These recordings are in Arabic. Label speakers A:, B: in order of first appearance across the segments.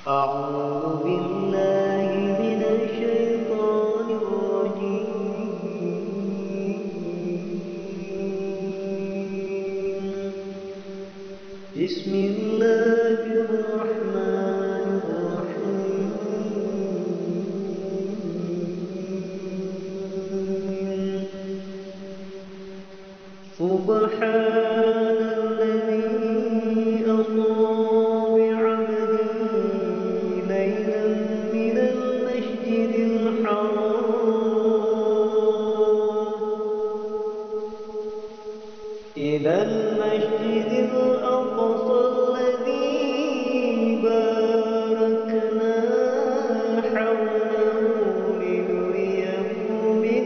A: أعوذ بالله من الشيطان الرجيم. بسم الله الرحمن الرحيم. سبحان الذي أسرى بعبده ليلا من المسجد الحرام إلى المسجد الأقصى الذي باركنا حوله لنريه من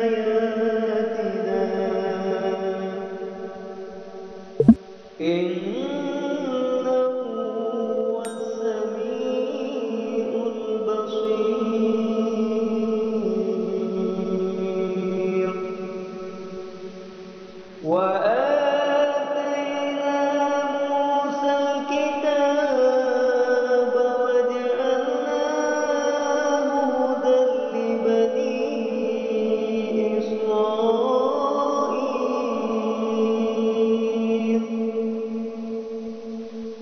A: آياتنا إنه هو السميع البصير. وآتينا موسى الكتاب وجعلناه هدى لبني إسرائيل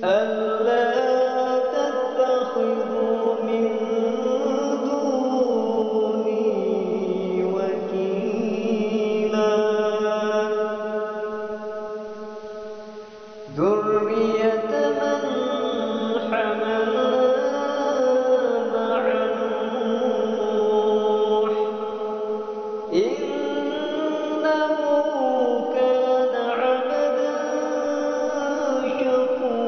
A: ألا تتخذوا من دوني وكيلا ذرية من حملنا مع نوح إنه كان عبدا شكورا.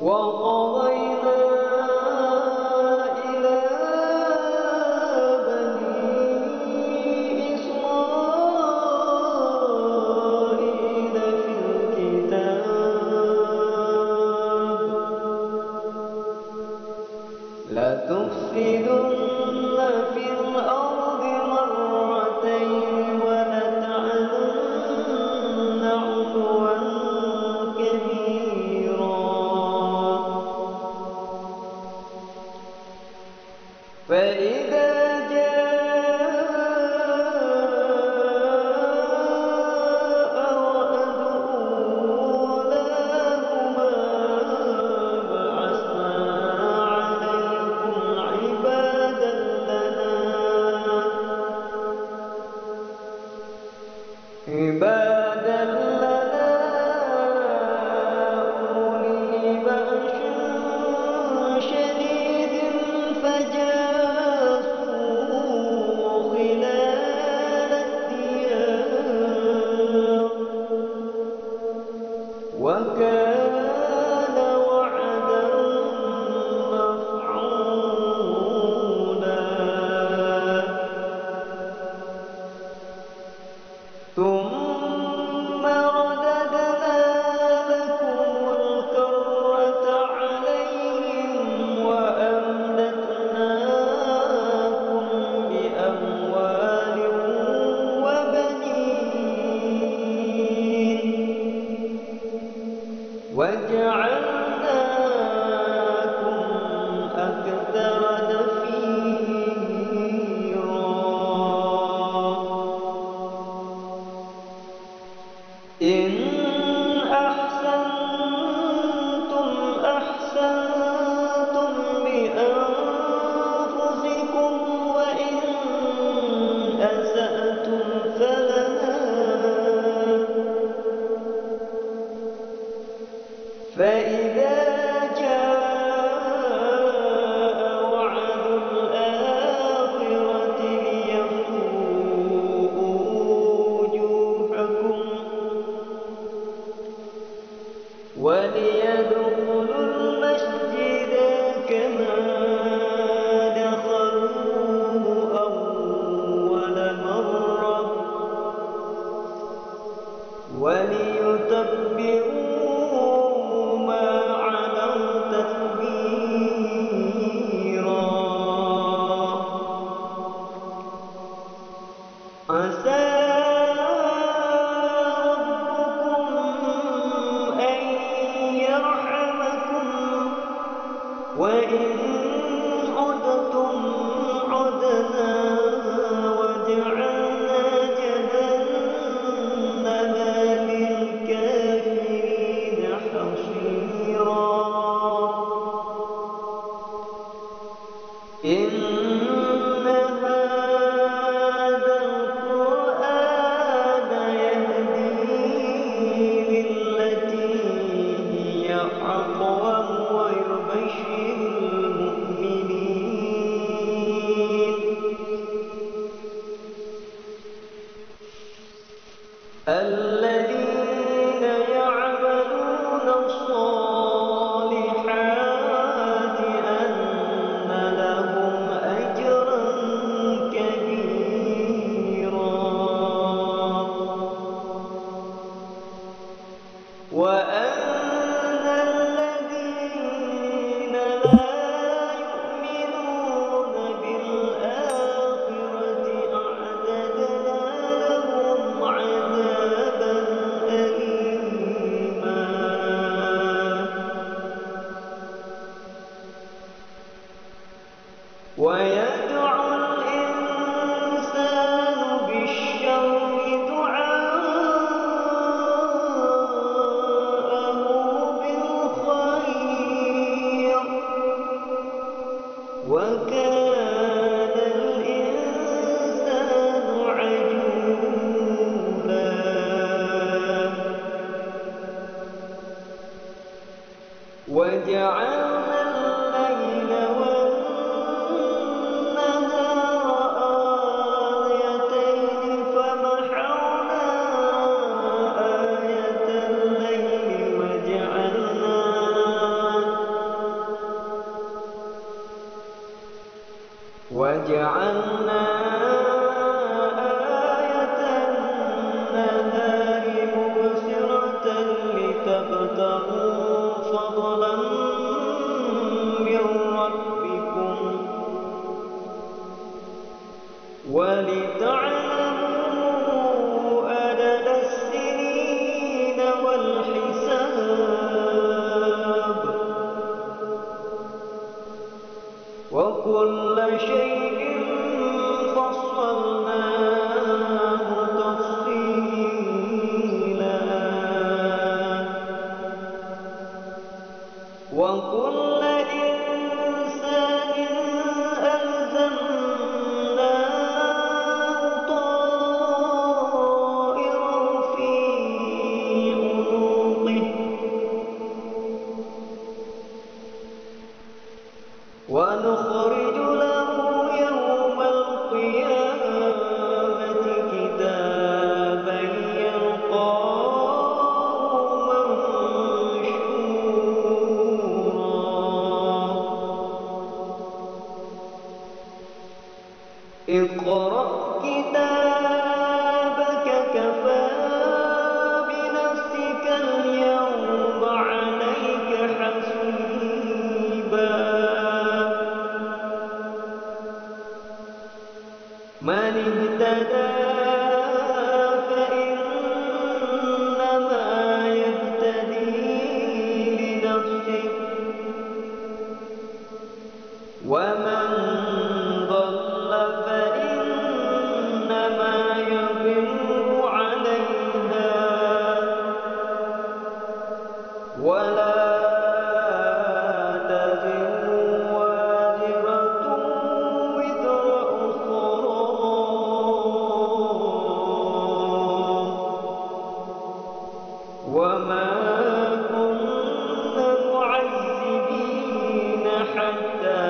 A: وقضينا إلى بني إسرائيل في الكتاب لتفسدن في الأرض مرتين ولتعلن علوا كبيرا. وإن عدتم عدنا وجعلنا جهنم للكافرين حصيرا إن هذا القرآن يهدي للتي هي أقوم ويبشر المؤمنين الذين يعملون الصالحات أن لهم أجرا كبيرا وأن الذين لا يؤمنون بالآخرة أعتدنا لهم عذابا أليما ويدعو الإنسان بالشر دعاءه بالخير وكان الإنسان عجولا وجعلنا الليل والنهار آيتين فمحونا آية الليل وجعلنا آية النهار مبصرة لتبتغوا فضلا من ربكم ولتعلموا عدد السنين والحساب وكل شيء فصلناه تفصيلا وكل إنسان ألزمناه طائره في عنقه ونخرج له يوم القيامة كتابا يلقاه منشورا اقرأ كتابك كفى بنفسك اليوم عليك حسيبا من اهتدى فإنما يهتدي لنفسه ومن ضل فإنما يضل عليها ولا تزر وازرة وزر أخرى وما كنا معذبين حتى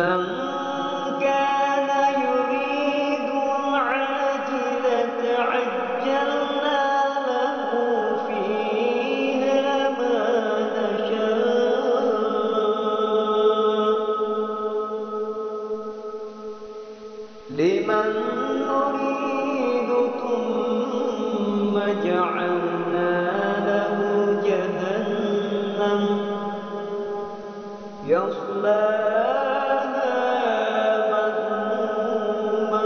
A: من كان يريد العاجلة عجلنا له فيها ما نشاء لمن نريد ثم جعلنا له جهنم يصلاها مذموما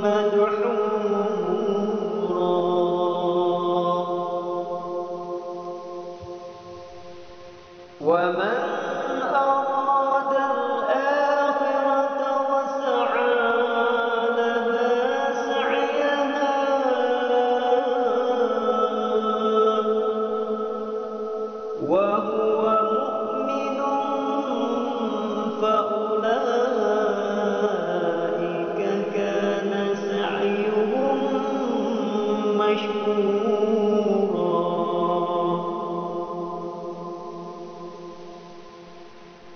A: مدحورا ومن أراد الآخرة وسعى لها سعيها وهو مؤمن فأولئك كان سعيهم مشكورا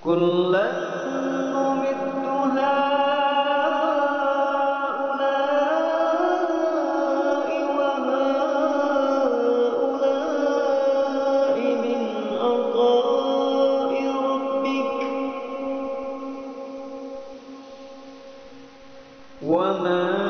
A: كلا نمد هؤلاء وهؤلاء من عطاء ربك وما